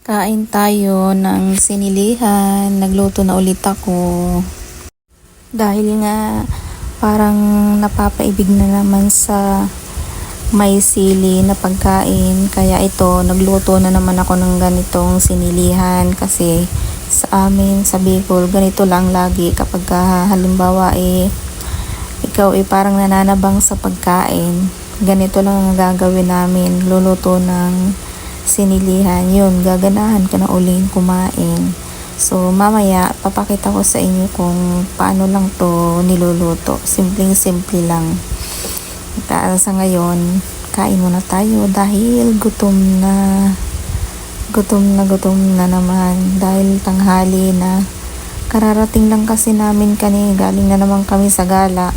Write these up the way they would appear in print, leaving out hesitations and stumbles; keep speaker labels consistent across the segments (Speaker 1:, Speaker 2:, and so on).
Speaker 1: Kain tayo ng sinilihan. Nagluto na ulit ako. Dahil nga parang napapaibig na naman sa may sili na pagkain. Kaya ito, nagluto na naman ako ng ganitong sinilihan. Kasi sa amin, sa Bicol, ganito lang lagi kapag halimbawa ikaw parang nananabang sa pagkain. Ganito lang ang gagawin namin. Luluto ng sinilihan, yun, gaganahan ka na uling kumain. So mamaya papakita ko sa inyo kung paano lang to niluluto. Simpleng-simple lang. Sa ngayon, kain muna tayo dahil gutom na naman dahil tanghali na. Kararating lang kasi namin kanina, galing na naman kami sa gala.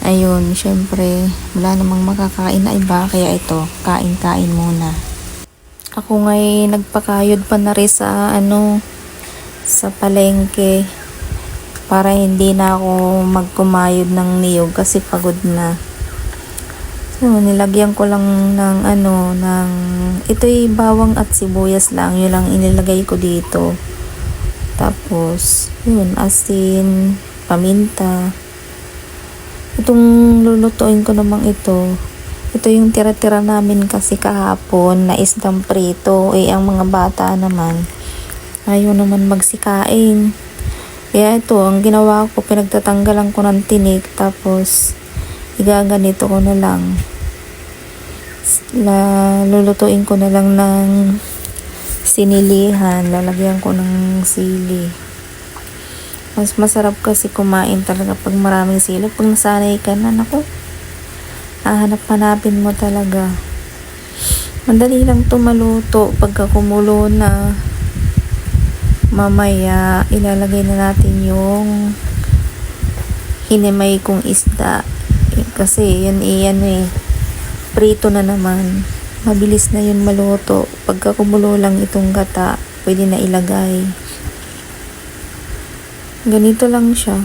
Speaker 1: Ayun, syempre wala namang makakain na iba, kaya ito, kain-kain muna. Ako nga'y nagpakayod pa na rin sa palengke para hindi na ako magkumayod ng niyog kasi pagod na. So, nilagyan ko lang ng ito'y bawang at sibuyas lang, yun lang inilagay ko dito. Tapos, yun, asin, paminta. Itong lulutuin ko namang ito yung tira-tira namin kasi kahapon na isdang prito. Ang mga bata naman ayaw naman magsikain. Kaya ito, ang ginawa ko, pinagtatanggalan ko ng tinik, tapos igaganito ko na lang. Lulutuin ko na lang ng sinilihan, lalagyan ko ng sili. Mas masarap kasi kumain talaga pag maraming sili. Pag nasanay ka na, naku, hanapin mo talaga. Madali lang to maluto. Pagka kumulo na, mamaya ilalagay na natin yung hinimay kong isda. Kasi yan prito na naman. Mabilis na yun maluto. Pagka kumulo lang itong gata, pwede na ilagay. Ganito lang siya.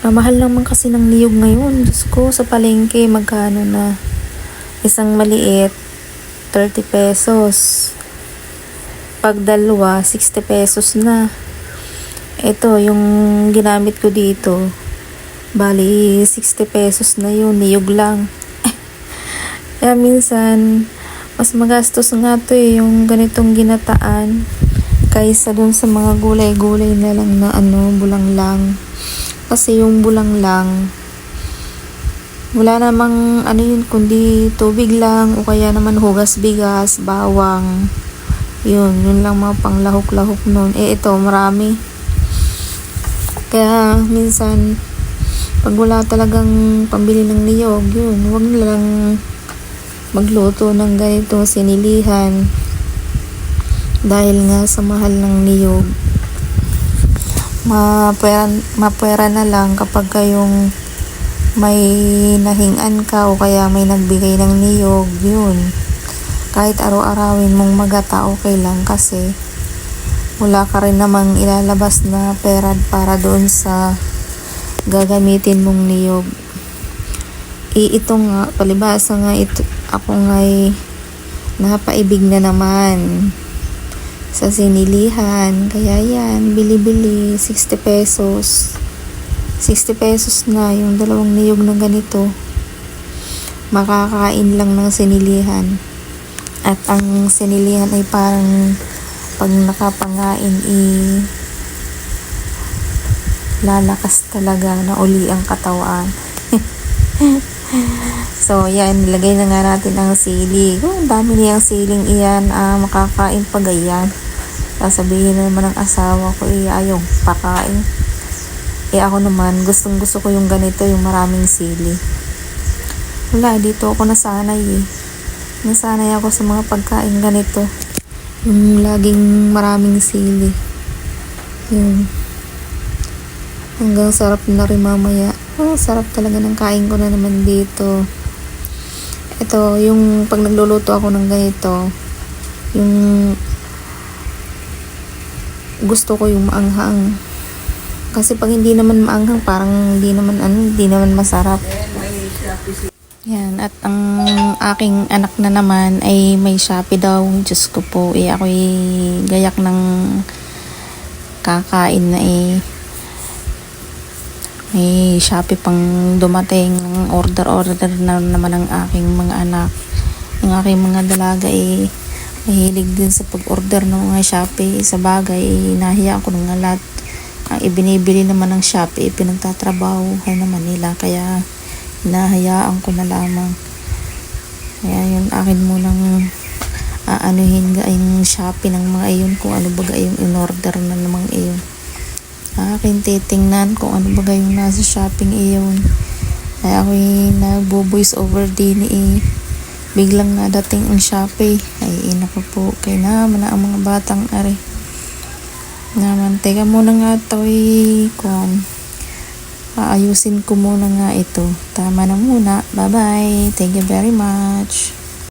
Speaker 1: Mahal naman kasi ng niyog ngayon. Diyos ko, sa palengke, magkano na? Isang maliit, 30 pesos. Pag dalawa, 60 pesos na. Ito, yung ginamit ko dito, bali, 60 pesos na yun. Niyog lang. Kaya minsan, mas magastos nga to yung ganitong ginataan kaysa dun sa mga gulay-gulay na lang na bulang lang. Kasi yung bulang lang, wala namang yun, kundi tubig lang o kaya naman hugas bigas, bawang. Yun lang mga panglahok-lahok nun. Ito, marami. Kaya minsan, pag wala talagang pambili ng niyog, yun, huwag na lang magluto ng ganito sinilihan. Dahil nga sa mahal ng niyog, mapwera na lang kapag kayong may nahingan ka o kaya may nagbigay ng niyog, yun. Kahit araw-arawin mong magata, okay lang kasi wala ka rin namang ilalabas na pera para doon sa gagamitin mong niyog. Ito nga, palibasa nga ito, ako nga'y napaibig na naman sa sinilihan. Kaya yan, bili-bili, 60 pesos. 60 pesos na yung dalawang niyog na ganito. Makakain lang ng sinilihan. At ang sinilihan ay parang pag nakapangain, lalakas talaga na uli ang katawan. So yan, nilagay na nga natin ang sili. Ang dami niyang siling iyan, makakain pa ganyan. Sasabihin na naman ng asawa ko, ayaw pakain. Ako naman, gustong gusto ko yung ganito, yung maraming sili. Wala, dito ako nasanay Nasanay ako sa mga pagkain ganito. Yung laging maraming sili. Yun. Hanggang sarap na rin mamaya. Sarap talaga ng kain ko na naman dito. Ito, yung pag nagluluto ako ng ganito, yung gusto ko yung maanghang. Kasi pag hindi naman maanghang, parang hindi naman masarap. Yan, at ang aking anak na naman ay may Shopee daw. Diyos ko po, ako'y gayak ng kakain na may Shopee pang dumating. Order na naman ang aking mga anak. Ang aking mga dalaga mahilig din sa pag-order ng mga Shopee. Sa bagay, nahiya ako ng lahat. Ang ibinibili naman ng Shopee, pinagtatrabahuhan naman nila. Kaya hinahayaan ko na lamang. Kaya yun, akin munang aanuhin yung Shopee ng mga iyon, kung ano ba yung in-order na namang iyon. Akin titingnan kung ano ba yung nasa shopping iyon. Kaya ako'y nagbo-voice over din biglang nadating ang Shopee. Ay naku po, kaya naman na ang mga batang are. Naman, teka muna nga ito kung aayusin ko muna nga ito. Tama na muna. Bye-bye. Thank you very much.